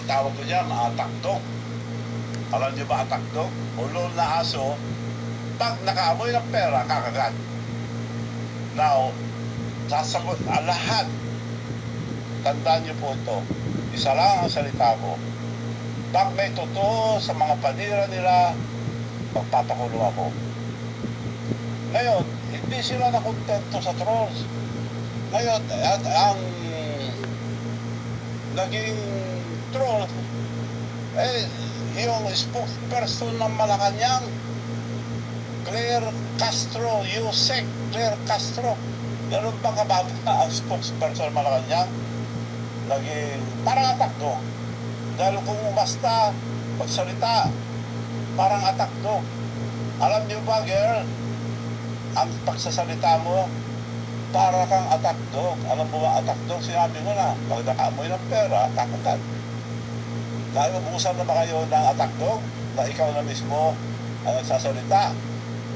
tawag ko niya, attack dog. Alam niyo ba attack dog? Ulol na aso, pag nakaamoy ng pera, kakagat. Now, sasagot lahat. Tandaan niyo po ito. Isa lang ang salita ko. Pag may totoo sa mga panira nila, magpapakulong ako. Ngayon, hindi sila nakontento sa trolls. Ngayon, at ang naging troll, yung spokesperson ng Malacanang, Claire Castro, Yusek Claire Castro. Ganun ba kababa ang spokesperson ng Malacanang? Naging parang attack dog. Dahil kung basta magsalita, parang attack dog. Alam niyo ba, girl, ang pagsasalita mo, para kang attack dog. Alam mo ba, attack dog, sinabi mo na, pag nakaamoy ng pera, kakagat. Dahil mag-uusap na ba kayo ng attack dog, na ikaw na mismo ang nagsasalita?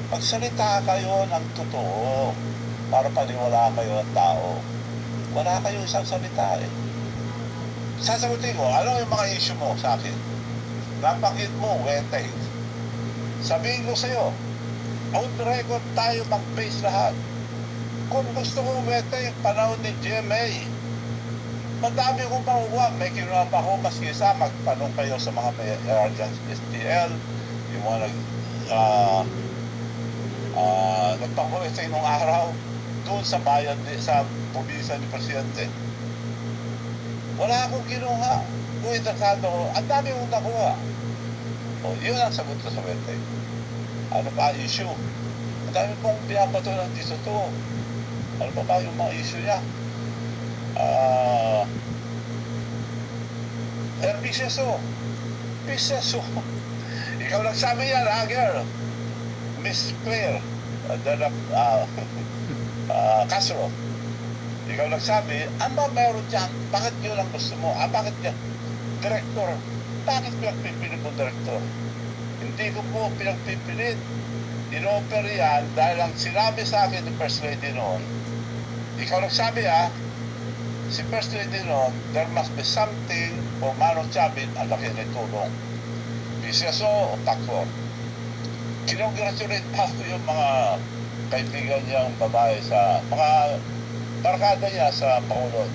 Magsalita kayo ng totoo, para paniwala kayo ng tao. Wala kayong isang salita eh. Sasagutin ko, ano yung mga issue mo sa akin? Napakit mo, weteng. Sabihin ko sa'yo, out record tayo mag-face lahat. Kung gusto ko weteng, panahon ni GMA, madami kong makukuha. May kinuha pa ako, maski isa, magtanong kayo sa mga may STL, yung mga nagpakuweteng nung araw, doon sa bayan, sa probinsya ni Presidente. Wala akong kinuha. Kung interesado ko, ang dami kong nakuha. O, yun ang sagot ko sa weteng. Ano pa issue? Ang dami pong binabato ng dito. Ano pa ba yung mga issue niya? Piseso. Ikaw nagsabi yan, ha, girl? Miss Claire Castro. Ikaw nagsabi, ano ba meron dyan? Bakit yun ang gusto mo? Bakit yan? Director. Bakit pinagpipilit mo, director? Hindi ko po pinagpipilit. In-offer yan dahil ang sinabi sa akin ni First Lady noon, ikaw nagsabi si First Lady noon, there must be something for Manong Chavit, ang laki na tulong. Piseso o takfor. Kinongratulate pa ko yung mga kaibigan niyang babae sa mga barkada niya sa Bacolod.